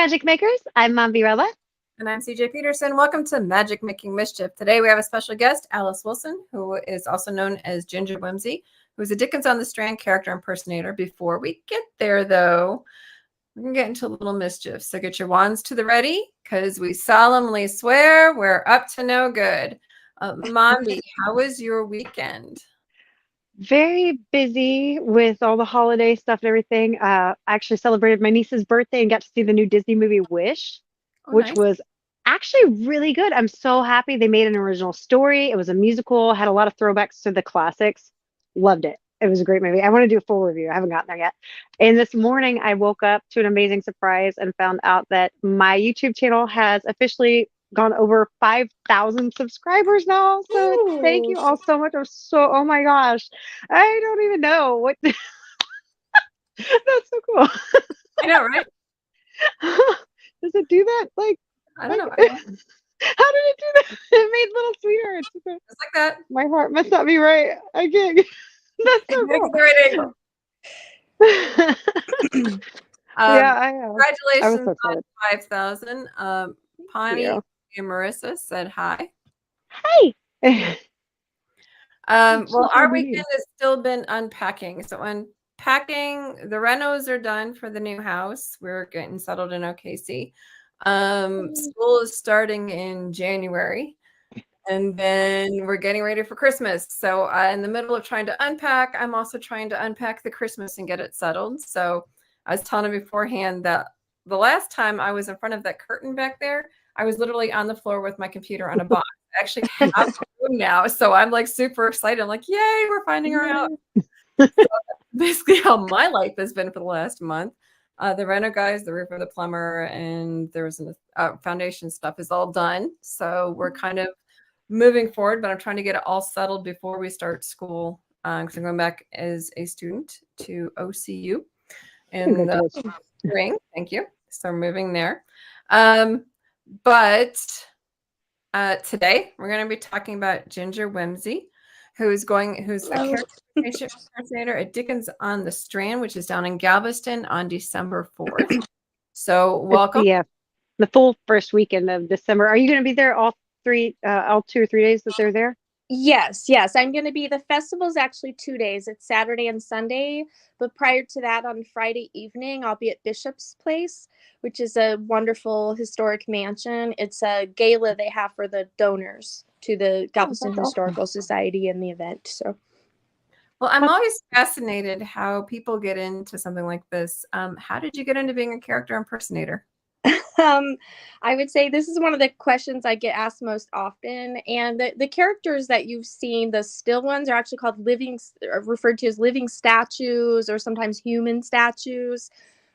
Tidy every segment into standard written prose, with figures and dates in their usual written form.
Magic Makers. I'm Mom Virella. And I'm CJ Peterson. Welcome to Magic Making Mischief. Today we have a special guest, Alice Wilson, who is also known as Ginger Whimsy, who's a Dickens on the Strand character impersonator. Before we get there, though, we can get into a little mischief. So get your wands to the ready, because we solemnly swear we're up to no good. Mommy, how was your weekend? Very busy with all the holiday stuff and everything. I actually celebrated my niece's birthday and got to see the new Disney movie Wish, which Nice. was actually really good. I'm so happy they made an original story. It was a musical, had a lot of throwbacks to the classics. Loved it. It was a great movie. I want to do a full review. I haven't gotten there yet. And this morning I woke up to an amazing surprise and found out that my YouTube channel has officially gone over 5,000 subscribers now. So thank you all so much. Oh my gosh. I don't even know what. That's so cool. I know, right? Does it do that? I don't know. How did it do that? It made little sweethearts. Just like that. My heart must not be right. I can't. That's so cool. The right angle. Yeah, I know. Congratulations so on 5,000. Pawnee and Marissa said hi. Hi. Well, our weekend has still been unpacking. So unpacking, the renos are done for the new house. We're getting settled in OKC. School is starting in January. And then we're getting ready for Christmas. So in the middle of trying to unpack, I'm also trying to unpack the Christmas and get it settled. So I was telling him beforehand that the last time I was in front of that curtain back there, I was literally on the floor with my computer on a box. I actually have a room now. So I'm like super excited. I'm like, yay, we're finding her out. So basically how my life has been for the last month. The reno guys, the roofer, the plumber, and there was foundation stuff is all done. So we're kind of moving forward, but I'm trying to get it all settled before we start school, because I'm going back as a student to OCU in the spring. Thank you. So we're moving there. But today we're going to be talking about Ginger Whimsy, who's a character impersonator at Dickens on the Strand, which is down in Galveston on December 4th. So welcome. Yeah, the full first weekend of December. Are you going to be there all 2 or 3 days that they're there? Yes. I'm going to be. The festival's actually 2 days. It's Saturday and Sunday. But prior to that, on Friday evening, I'll be at Bishop's Place, which is a wonderful historic mansion. It's a gala they have for the donors to the Galveston Historical Society and the event. So, well, I'm always fascinated how people get into something like this. How did you get into being a character impersonator? I would say this is one of the questions I get asked most often. And the characters that you've seen, the still ones, are actually called referred to as living statues, or sometimes human statues.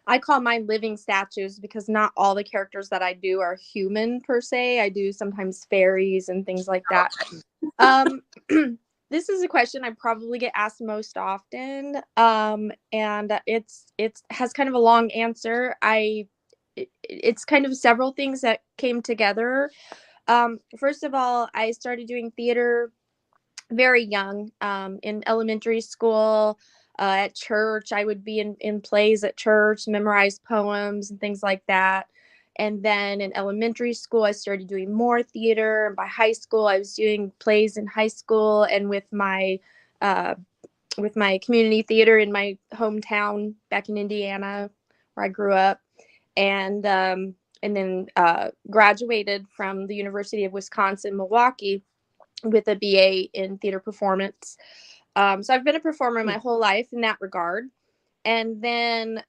I call mine living statues because not all the characters that I do are human per se. I do sometimes fairies and things like that. This is a question I probably get asked most often. And it has kind of a long answer. It's kind of several things that came together. First of all, I started doing theater very young, in elementary school, at church. I would be in plays at church, memorize poems and things like that. And then in elementary school, I started doing more theater. And by high school, I was doing plays in high school and with my community theater in my hometown back in Indiana, where I grew up. And then graduated from the University of Wisconsin-Milwaukee with a BA in theater performance. So I've been a performer my whole life in that regard. And then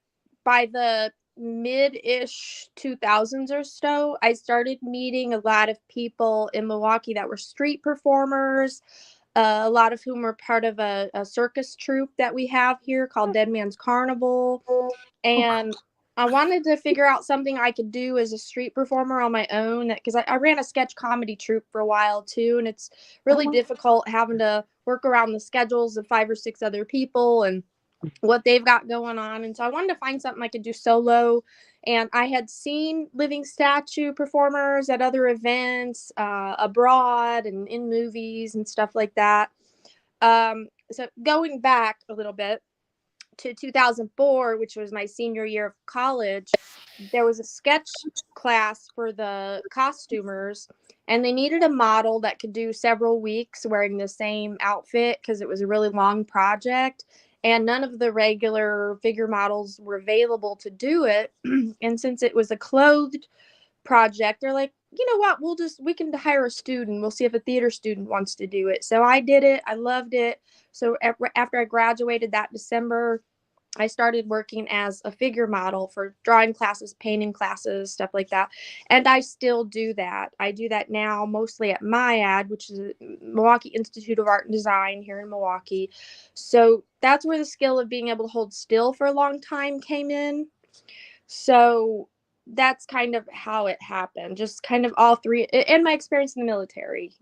by the mid-ish 2000s or so, I started meeting a lot of people in Milwaukee that were street performers, a lot of whom were part of a circus troupe that we have here called Dead Man's Carnival. And I wanted to figure out something I could do as a street performer on my own, because I ran a sketch comedy troupe for a while too, and it's really difficult having to work around the schedules of 5 or 6 other people and what they've got going on. And so I wanted to find something I could do solo. And I had seen living statue performers at other events, abroad and in movies and stuff like that. So going back a little bit, to 2004, which was my senior year of college, there was a sketch class for the costumers, and they needed a model that could do several weeks wearing the same outfit because it was a really long project. And none of the regular figure models were available to do it. And since it was a clothed project, they're like, you know what, we can hire a student. We'll see if a theater student wants to do it. So I did it. I loved it. So after I graduated that December, I started working as a figure model for drawing classes, painting classes, stuff like that. And I still do that. I do that now mostly at MIAD, which is Milwaukee Institute of Art and Design here in Milwaukee. So that's where the skill of being able to hold still for a long time came in. So that's kind of how it happened. Just kind of all three, and my experience in the military,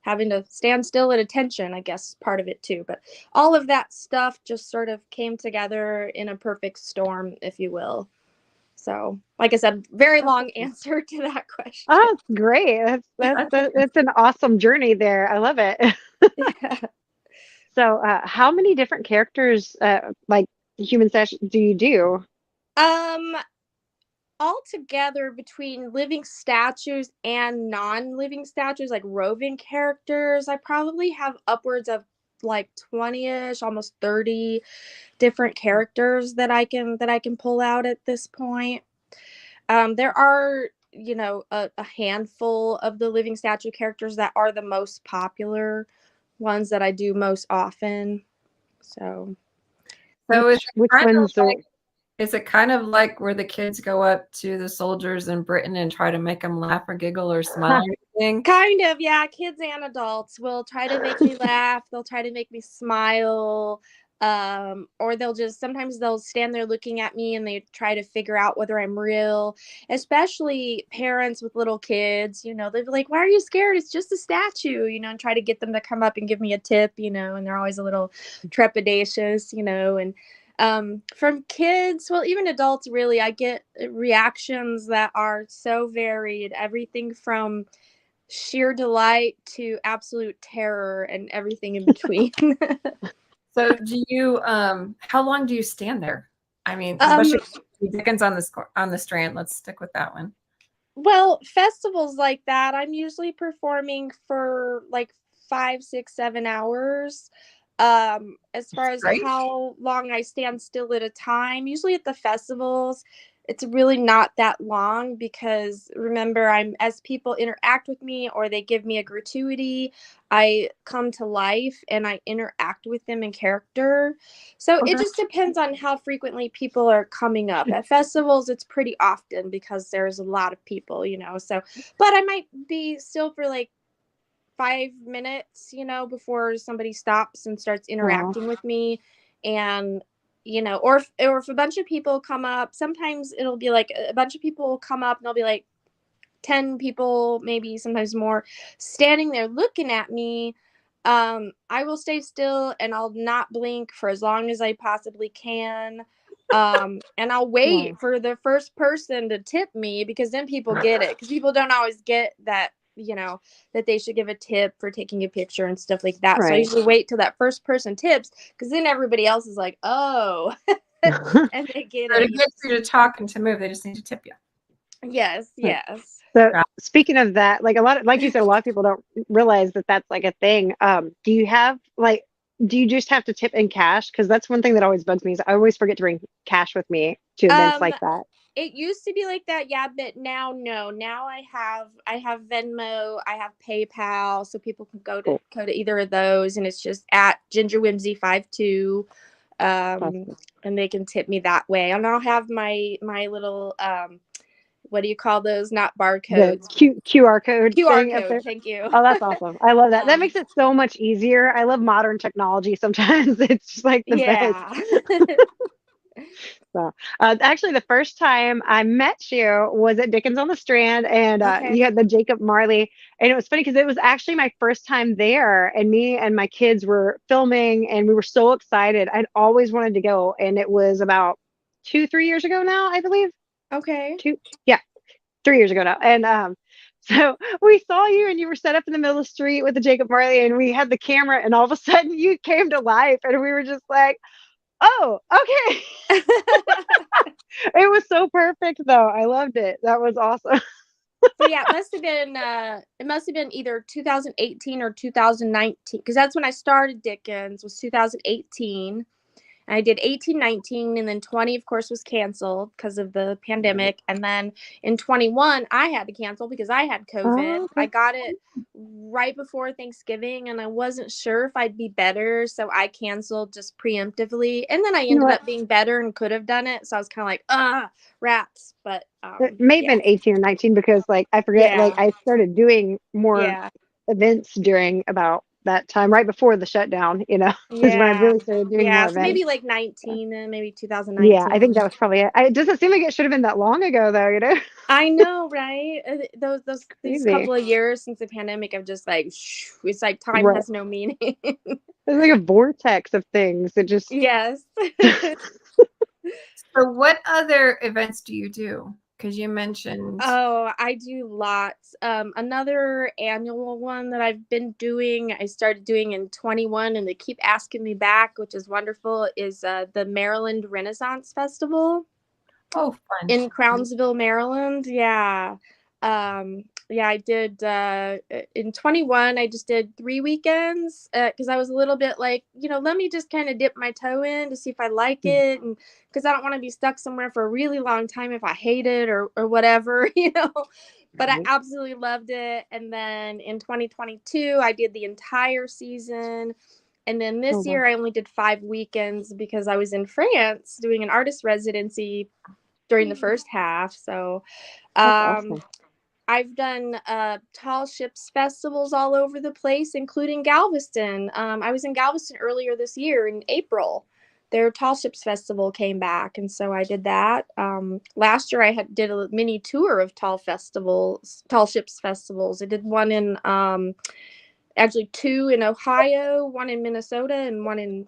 having to stand still at attention, I guess, part of it too. But all of that stuff just sort of came together in a perfect storm, if you will. So, like I said, very long answer to that question. Oh, great. That's an awesome journey there. I love it. Yeah. So, how many different characters, like human sessions, do you do? Altogether, between living statues and non-living statues, like roving characters, I probably have upwards of like 20ish, almost 30 different characters that I can pull out at this point. There are, a handful of the living statue characters that are the most popular ones that I do most often. So Which ones are? Is it kind of like where the kids go up to the soldiers in Britain and try to make them laugh or giggle or smile or anything? Kind of, yeah. Kids and adults will try to make me laugh. They'll try to make me smile. Or sometimes they'll stand there looking at me and they try to figure out whether I'm real, especially parents with little kids, they'll be like, why are you scared? It's just a statue, and try to get them to come up and give me a tip, and they're always a little trepidatious, and from kids, well, even adults, really, I get reactions that are so varied, everything from sheer delight to absolute terror and everything in between. So do you how long do you stand there? I mean, especially Dickens on the Strand. Let's stick with that one. Well, festivals like that, I'm usually performing for like 5, 6, 7 hours. As far as how long I stand still at a time, usually at the festivals, it's really not that long because remember, as people interact with me or they give me a gratuity, I come to life and I interact with them in character. So it just depends on how frequently people are coming up. At festivals, it's pretty often because there's a lot of people, so, but I might be still for like 5 minutes, before somebody stops and starts interacting with me. And, or if a bunch of people come up, sometimes it'll be like a bunch of people will come up and there'll be like 10 people, maybe sometimes more, standing there looking at me. I will stay still and I'll not blink for as long as I possibly can. And I'll wait for the first person to tip me because then people get it, because people don't always get that, that they should give a tip for taking a picture and stuff like that. Right. So I usually wait till that first person tips because then everybody else is like, oh, and they get it. It gets you to talk and to move. They just need to tip you. Yes. So speaking of that, like you said, a lot of people don't realize that that's like a thing. Do you just have to tip in cash? Because that's one thing that always bugs me is I always forget to bring cash with me to events like that. It used to be like that, yeah, but now no. Now I have Venmo, I have PayPal, so people can go to either of those, and it's just at GingerWhimsy52, and they can tip me that way. And I'll have my little what do you call those? Not barcodes. QR code. QR code. Thank you. Oh, that's awesome. I love that. That makes it so much easier. I love modern technology. Sometimes it's just like the best. So, actually, the first time I met you was at Dickens on the Strand, and you had the Jacob Marley. And it was funny because it was actually my first time there, and me and my kids were filming, and we were so excited. I'd always wanted to go, and it was about 3 years ago now, I believe. Okay. 3 years ago now. And so we saw you, and you were set up in the middle of the street with the Jacob Marley, and we had the camera, and all of a sudden you came to life, and we were just like, Oh, okay. It was so perfect though. I loved it. That was awesome. So yeah, it must have been either 2018 or 2019, because that's when I started Dickens, was 2018. I did 18, 19, and then 20, of course, was canceled because of the pandemic. And then in 21, I had to cancel because I had COVID. Oh, I okay. got it right before Thanksgiving, and I wasn't sure if I'd be better. So I canceled just preemptively. And then I You know ended what? up being better and could have done it. So I was kind of like, rats. But It may have yeah, been 18 or 19 because like I forget, like yeah, I started doing more yeah, events during about that time, right before the shutdown, is when I yeah, really started doing yeah. more So maybe events. like 19, then maybe Yeah, I think 2019. that was probably it. It doesn't seem like it should have been that long ago though. I know, right? Those these Crazy. couple of years since the pandemic, I've just like, it's like time Right. has no meaning. It's like a vortex of things. It just Yes. So what other events do you do? Because you mentioned, Oh, I do lots. Another annual one that I've been doing, I started doing in 21, and they keep asking me back, which is wonderful, is the Maryland Renaissance Festival oh, fun. in Crownsville, Maryland. Yeah. Yeah, I did in 21, I just did 3 weekends because I was a little bit like, let me just kind of dip my toe in to see if I like it, and because I don't want to be stuck somewhere for a really long time if I hate it or whatever, But I right. absolutely loved it. And then in 2022, I did the entire season. And then Oh this wow. year, I only did 5 weekends because I was in France doing an artist residency during the first half. So That's um, awesome. I've done tall ships festivals all over the place, including Galveston. I was in Galveston earlier this year in April. Their tall ships festival came back, and so I did that. Last year, did a mini tour of tall ships festivals. I did one in actually two in Ohio, one in Minnesota, and one in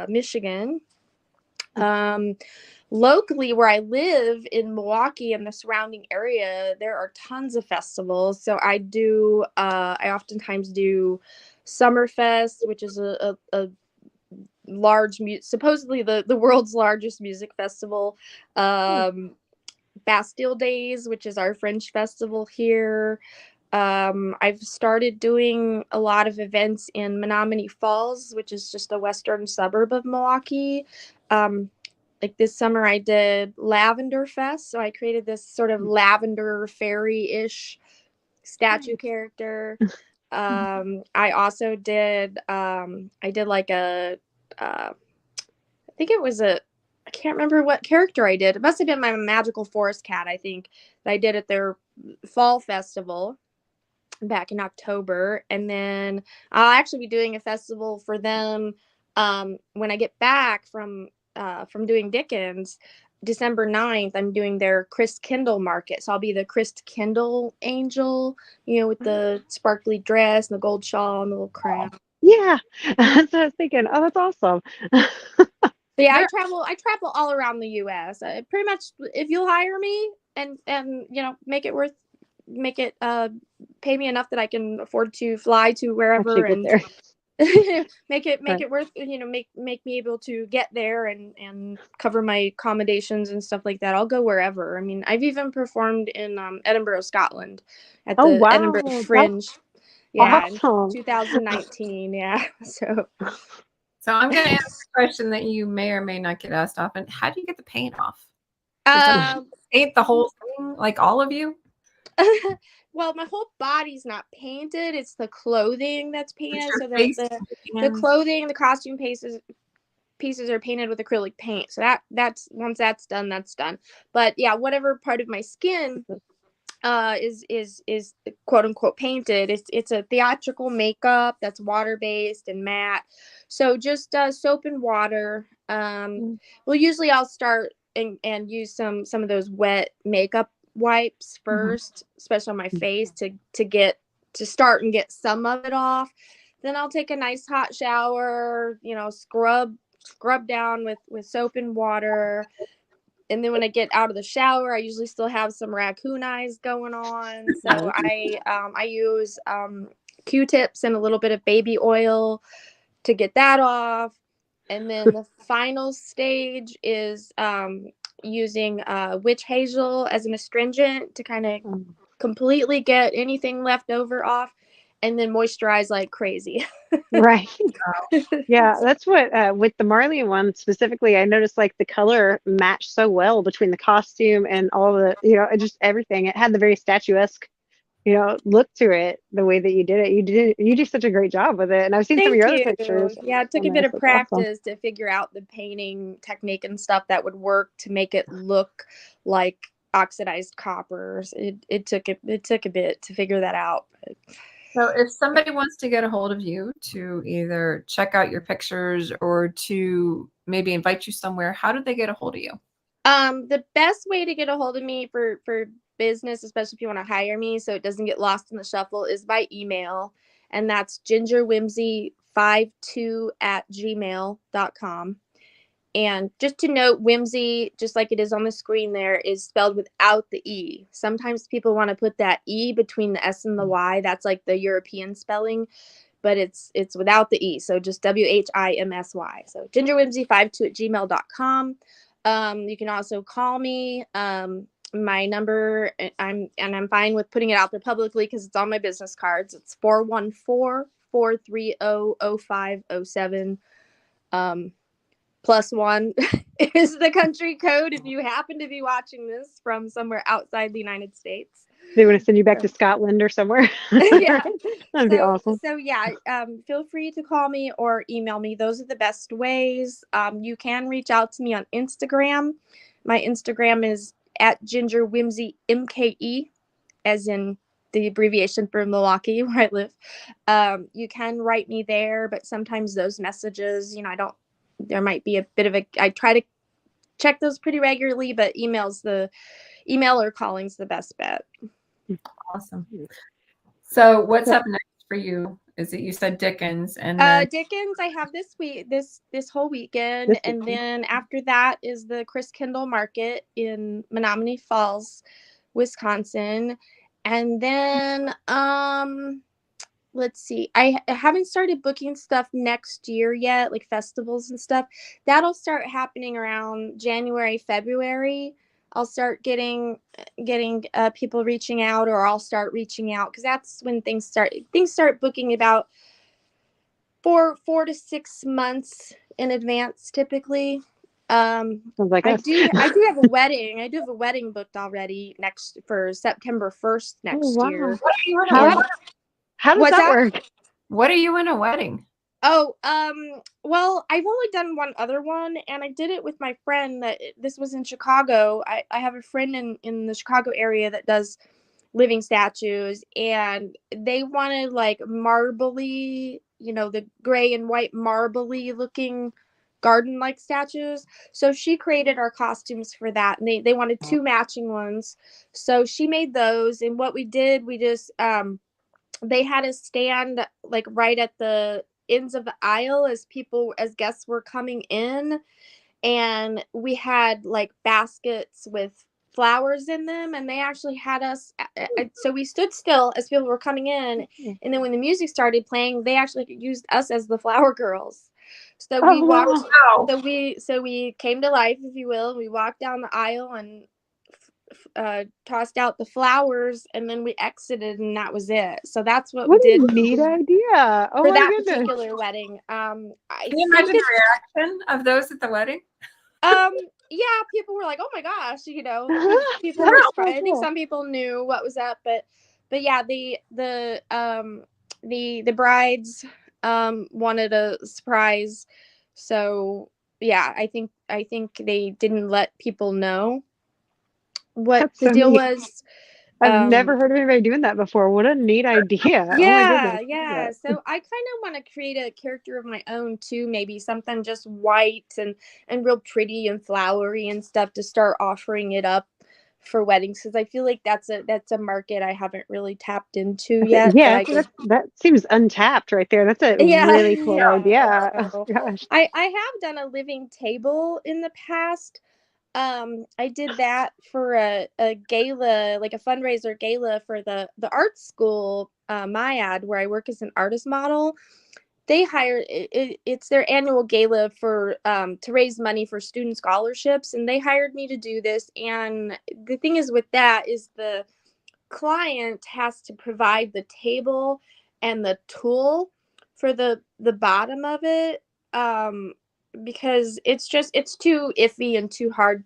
Michigan. Um, Locally, where I live in Milwaukee and the surrounding area, there are tons of festivals. So I oftentimes do Summerfest, which is a large, supposedly the world's largest music festival. Hmm. Bastille Days, which is our French festival here. I've started doing a lot of events in Menominee Falls, which is just a western suburb of Milwaukee. Um, like this summer, I did Lavender Fest. So I created this sort of lavender fairy-ish statue character. I also I did like I think it was I can't remember what character I did. It must have been my magical forest cat, I think, that I did at their fall festival back in October. And then I'll actually be doing a festival for them when I get back from doing Dickens. December 9th, I'm doing their Chris Kindle market. So I'll be the Chris Kindle angel, with the sparkly dress and the gold shawl and the little crown. Yeah. That's what I was thinking. Oh, that's awesome. But yeah, There, I travel all around the US. Pretty much if you'll hire me and make it pay me enough that I can afford to fly to Actually wherever get and there. make Right. it worth, make me able to get there and cover my accommodations and stuff like that. I'll go wherever. I mean, I've even performed in Edinburgh, Scotland at Oh the Edinburgh wow. That's Fringe. Yeah, in awesome. 2019. Yeah. So so I'm going to ask a question that you may or may not get asked often. How do you get the paint off? Does that um paint the whole thing, like all of you? well, my whole body's not painted. It's the clothing that's Just painted. your So face, the hands? clothing, the costume pieces are painted with acrylic paint. So that's once that's done, that's done. But yeah, whatever part of my skin is quote unquote painted. It's a theatrical makeup that's water based and matte. So just soap and water. Well, usually I'll start and use some of those wet makeup wipes Mhm. first, especially on my face to start and get some of it off. Then I'll take a nice hot shower, scrub down with soap and water. And then when I get out of the shower, I usually still have some raccoon eyes going on. So I use Q-tips and a little bit of baby oil to get that off. And then the final stage is using witch hazel as an astringent to kind of completely get anything left over off, and then moisturize like crazy. Right. Yeah, that's what with the Marley one specifically, I noticed like the color matched so well between the costume and all the, just everything. It had the very statuesque, look to it, the way that you did it. You do such a great job with it. And I've seen some of Thank your other you. pictures. Yeah, it So took a bit nice. of That's awesome. practice to figure out the painting technique and stuff that would work to make it look like oxidized coppers. It took a bit to figure that out. So if somebody wants to get a hold of you to either check out your pictures or to maybe invite you somewhere, how do they get a hold of you? The best way to get a hold of me for business, especially if you want to hire me so it doesn't get lost in the shuffle, is by email. And that's gingerwhimsy52@gmail.com. And just to note, whimsy, just like it is on the screen there, is spelled without the E. Sometimes people want to put that E between the S and the Y. That's like the European spelling, but it's without the E. So just WHIMSY. So gingerwhimsy52@gmail.com. You can also call me. My number, I'm fine with putting it out there publicly because it's on my business cards. It's 414-430-0507. +1 is the country code if you happen to be watching this from somewhere outside the United States. They want to send you back to Scotland or somewhere. Yeah. That'd be awesome. So yeah, feel free to call me or email me. Those are the best ways. You can reach out to me on Instagram. My Instagram is @gingerwhimsymke, as in the abbreviation for Milwaukee, where I live. You can write me there, but sometimes those messages, there might be a bit of I try to check those pretty regularly, but email or calling's the best bet. Awesome. So what's up next for you? Is it, you said Dickens, and then Dickens I have this week, this whole weekend, and then after that is the Chris Kindle Market in Menominee Falls, Wisconsin, and then let's see, I haven't started booking stuff next year yet, like festivals and stuff. That'll start happening around January, February. I'll start getting people reaching out, or I'll start reaching out, because that's when things start booking about 4 to 6 months in advance typically. Sounds like I us. do have a wedding. I do have a wedding booked already for September 1st next year. How does that work? What are you in a wedding? Oh, well, I've only done one other one, and I did it with my friend. This was in Chicago. I have a friend in the Chicago area that does living statues, and they wanted like marbly, the gray and white marbly looking garden-like statues. So she created our costumes for that, and they wanted 2 matching ones. So she made those, and what we did, we just they had us stand like right at the ends of the aisle as guests were coming in, and we had like baskets with flowers in them, and they actually had us so we stood still as people were coming in, and then when the music started playing, they actually used us as the flower girls. So we walked so we came to life, if you will. We walked down the aisle and tossed out the flowers, and then we exited, and that was it. So that's what we did. What a neat idea! Oh for my that goodness. Particular wedding. Can you imagine the reaction of those at the wedding? Yeah, people were like, "Oh my gosh," people were surprised. I think some people knew what was up, but yeah, the brides wanted a surprise, so yeah, I think they didn't let people know what That's the so deal neat. was. I've never heard of anybody doing that before. What a neat idea. Oh my goodness. Yeah. So I kind of want to create a character of my own too, maybe something just white and real pretty and flowery and stuff to start offering it up for weddings, because I feel like that's a market I haven't really tapped into yet. Yeah, that seems untapped right there. That's a really cool idea. Oh, gosh. I have done a living table in the past. I did that for a gala, like a fundraiser gala for the art school, MyAd, where I work as an artist model. they hire it's their annual gala for to raise money for student scholarships, and they hired me to do this. And the thing is with that is the client has to provide the table and the tool for the bottom of it, because it's too iffy and too hard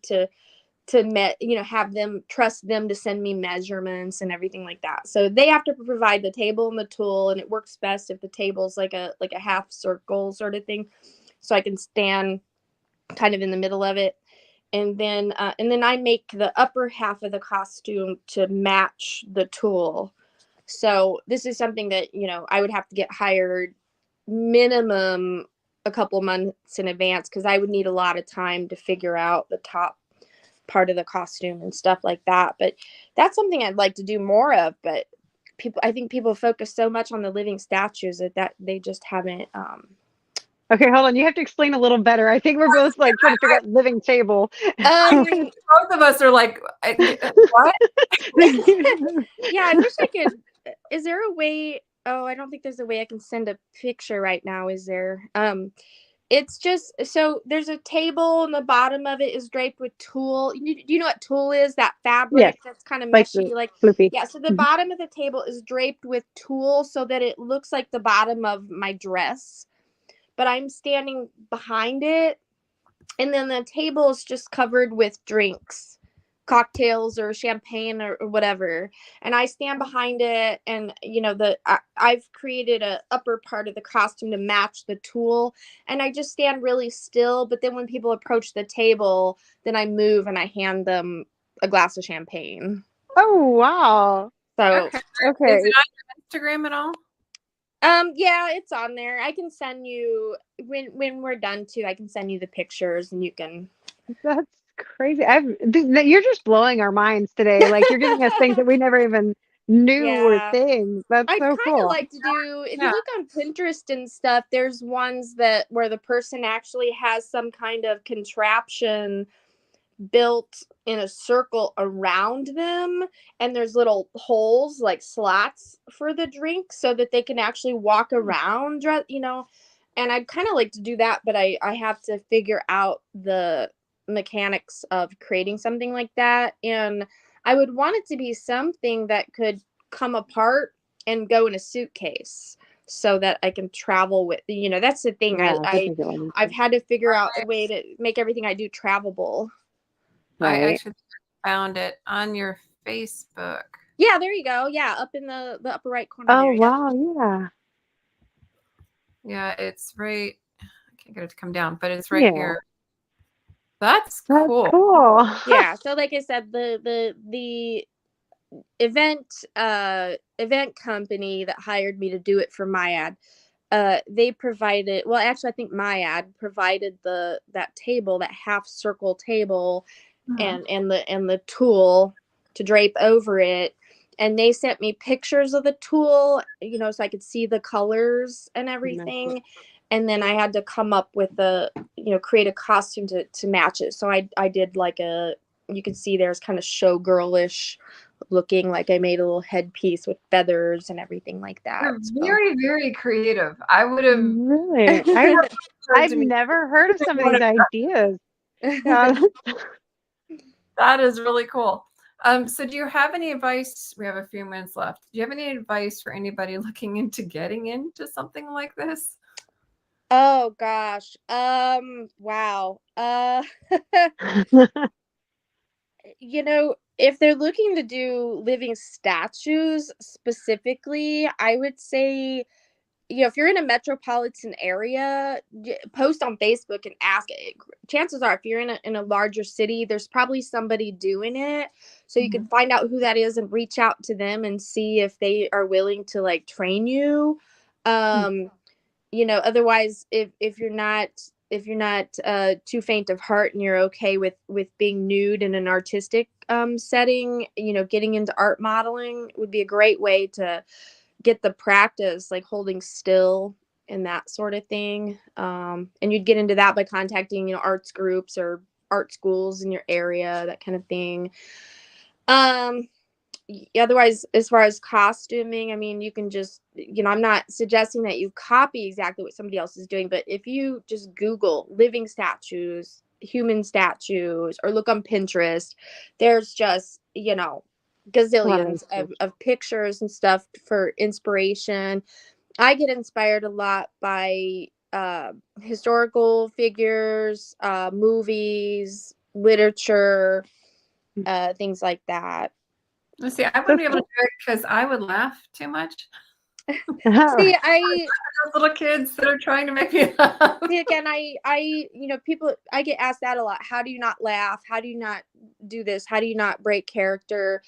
have them trust them to send me measurements and everything like that. So they have to provide the table and the tool, and it works best if the table's like a half circle sort of thing, so I can stand kind of in the middle of it. And then I make the upper half of the costume to match the tool. So this is something that, I would have to get hired minimum a couple months in advance, because I would need a lot of time to figure out the top part of the costume and stuff like that. But that's something I'd like to do more of. But I think people focus so much on the living statues that they just haven't. Okay, hold on. You have to explain a little better. I think we're both like trying to figure out living table. Both of us are like, what? Yeah, I wish I could. Is there a way? Oh, I don't think there's a way I can send a picture right now. Is there? It's just, so there's a table and the bottom of it is draped with tulle. Do you know what tulle is? That fabric Yes, that's kind of like meshy, like floofy. yeah. So the bottom of the table is draped with tulle so that it looks like the bottom of my dress, but I'm standing behind it, and then the table is just covered with drinks, cocktails or champagne or whatever, and I stand behind it. And I've created a upper part of the costume to match the tulle, and I just stand really still. But then when people approach the table, then I move and I hand them a glass of champagne. Oh wow. So Okay. Okay. Is it on your Instagram at all? yeah, it's on there. I can send you when we're done too. I can send you the pictures and you can. That's crazy. You're just blowing our minds today. Like you're giving us things that we never even knew were Yeah. things. That's I'd so kind of cool. like to do, if you Yeah. look on Pinterest and stuff, there's ones where the person actually has some kind of contraption built in a circle around them, and there's little holes like slots for the drink so that they can actually walk around, and I'd kind of like to do that, but I have to figure out the mechanics of creating something like that. And I would want it to be something that could come apart and go in a suitcase so that I can travel with. That's the thing. Yeah, that's I a good one. I've had to figure out a way to make everything I do travelable. I Right. actually found it on your Facebook. Yeah, there you go. Yeah, up in the upper right corner. Oh there. wow, yeah. Yeah, it's right. I can't get it to come down, but it's right Yeah. here. That's That's cool. cool. Yeah. So like I said, the event company that hired me to do it for my ad, they provided, well, actually I think my ad provided that table, that half circle table, and the tool to drape over it. And they sent me pictures of the tool, so I could see the colors and everything. And then I had to come up with create a costume to match it. So I did like you can see there's kind of showgirlish looking, like I made a little headpiece with feathers and everything like that. You're very, very creative. I would have Really? I've never heard of some of these ideas. Yeah. That is really cool. So do you have any advice? We have a few minutes left. Do you have any advice for anybody looking into getting into something like this? Oh gosh. Wow. If they're looking to do living statues specifically, I would say, if you're in a metropolitan area, post on Facebook and ask. Chances are, if you're in a larger city, there's probably somebody doing it. So you can find out who that is and reach out to them and see if they are willing to like train you. Otherwise, if you're not too faint of heart and you're okay with being nude in an artistic setting, getting into art modeling would be a great way to get the practice, like holding still and that sort of thing. And you'd get into that by contacting, arts groups or art schools in your area, that kind of thing. otherwise, as far as costuming, I mean, you can just, I'm not suggesting that you copy exactly what somebody else is doing, but if you just Google living statues, human statues, or look on Pinterest, there's just, A lot of gazillions research. of pictures and stuff for inspiration. I get inspired a lot by historical figures, movies, literature, things like that. Let's see, I So wouldn't be able to do it because I would laugh too much. oh, See, I Those little kids that are trying to make me laugh. see again, people, I get asked that a lot. How do you not laugh? How do you not do this? How do you not break character?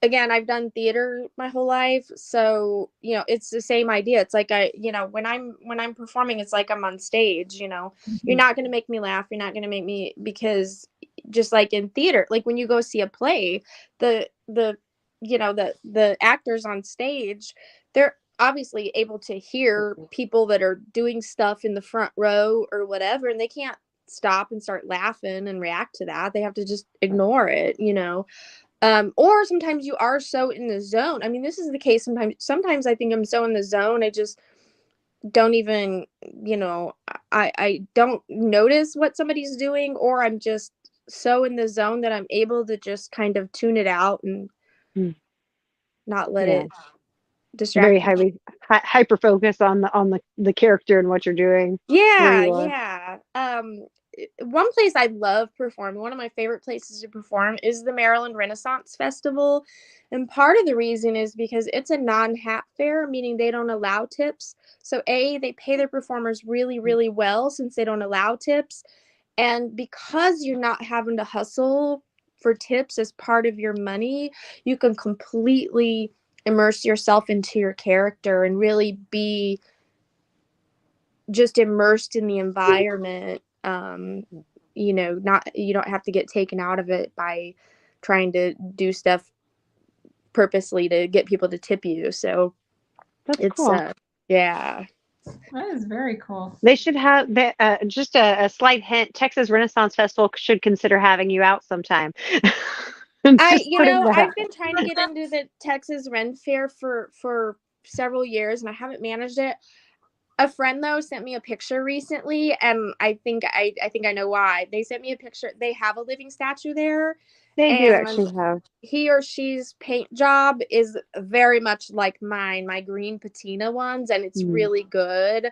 Again, I've done theater my whole life, so it's the same idea. It's like when I'm performing, it's like I'm on stage. You're not going to make me laugh. You're not going to make me, because just like in theater, like when you go see a play, the actors on stage, they're obviously able to hear people that are doing stuff in the front row or whatever, and they can't stop and start laughing and react to that. They have to just ignore it. Or sometimes you are so in the zone. I mean, this is the case sometimes I think I'm so in the zone, I just don't even, I don't notice what somebody's doing, or I'm just so in the zone that I'm able to just kind of tune it out and not let yeah. it distract Very me. hyper focus on the character and what you're doing where Yeah, you are. yeah. One place I love performing, one of my favorite places to perform, is the Maryland Renaissance Festival. And part of the reason is because it's a non-hat fair, meaning they don't allow tips. So they pay their performers really, really well since they don't allow tips. And because you're not having to hustle for tips as part of your money, you can completely immerse yourself into your character and really be just immersed in the environment. Not, you don't have to get taken out of it by trying to do stuff purposely to get people to tip you. So That's it's cool. yeah. That is very cool. They should have just a slight hint. Texas Renaissance Festival should consider having you out sometime. Just putting that I've out. been trying to get into the Texas Ren Fair for several years, and I haven't managed it. A friend though sent me a picture recently, and I think I know why. They sent me a picture. They have a living statue there, They do and actually have. he or she's paint job is very much like mine, my green patina ones, and it's Mm. really good.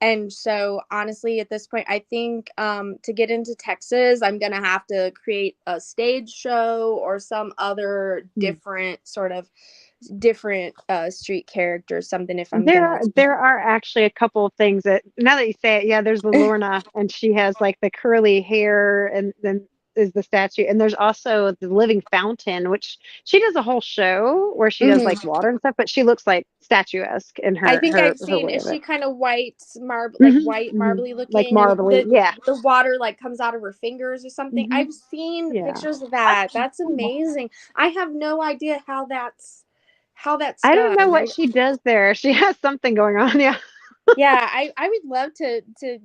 And so honestly, at this point, I think to get into Texas, I'm gonna have to create a stage show or some other different street character, something, if I'm gonna. There are actually a couple of things that, now that you say it, yeah, there's the Lorna, and she has like the curly hair, and then is the statue, and there's also the living fountain, which she does a whole show where she does like Mhm. water and stuff, but she looks like statuesque in I her think I've her seen, way is of it. she kind of Hmm. white Hmm. marbly Like looking, and marbly, the yeah. the water like comes out of her fingers or something? Hmm. I've seen Yeah. pictures of that. That's amazing. I have no idea how that's I don't know done. what she does there. She has something going on. Yeah. Yeah, I would love to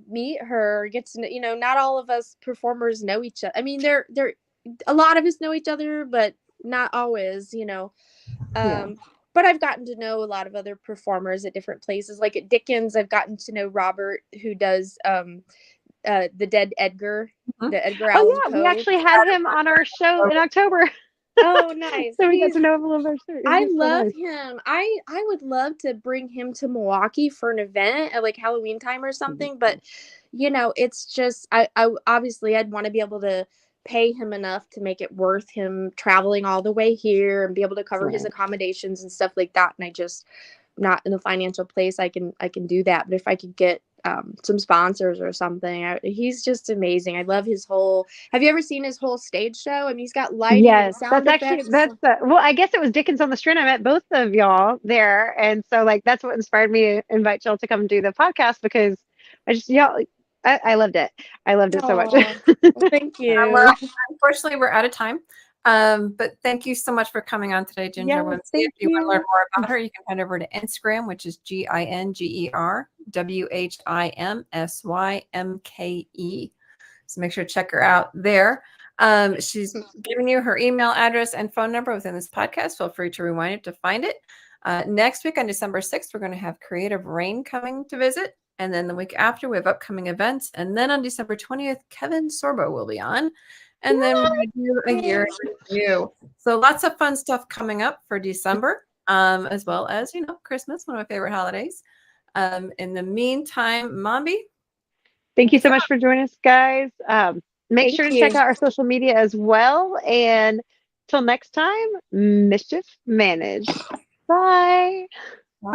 meet her, get to know, not all of us performers know each other. I mean, they're a lot of us know each other, but not always. Yeah. Um, but I've gotten to know a lot of other performers at different places. Like at Dickens, I've gotten to know Robert, who does the Dead Edgar, Mhm. the Edgar Oh Allan yeah, we Poe. actually had him on our show in October. Oh, nice. So we got to know him a little bit too. I He's so love nice. him. I would love to bring him to Milwaukee for an event at like Halloween time or something, but it's just I obviously I'd want to be able to pay him enough to make it worth him traveling all the way here and be able to cover his Right. accommodations and stuff like that. And I just not in the financial place I can do that. But if I could get some sponsors or something, he's just amazing. I love his whole. Have you ever seen his whole stage show? I mean, he's got lighting and Yes, sound that's actually effects. well, I guess it was Dickens on the Strand. I met both of y'all there, and so like that's what inspired me to invite y'all to come do the podcast, because I just y'all I loved it. I loved it so much. Oh, well, thank Well, you. unfortunately, we're out of time. But thank you so much for coming on today, Ginger Yes, Whimsy. If thank you want to learn you. more about her, you can head over to Instagram, which is GingerWhimsymke. So make sure to check her out there. She's giving you her email address and phone number within this podcast. Feel free to rewind it to find it. Next week on December 6th, we're going to have Creative Rain coming to visit. And then the week after, we have upcoming events. And then on December 20th, Kevin Sorbo will be on. And then we're going to do a year in review. So lots of fun stuff coming up for December, as well as, Christmas, one of my favorite holidays. In the meantime, Mombi. Thank you so much for joining us, guys. Make Thank sure to you. check out our social media as well. And till next time, mischief managed. Bye. Bye.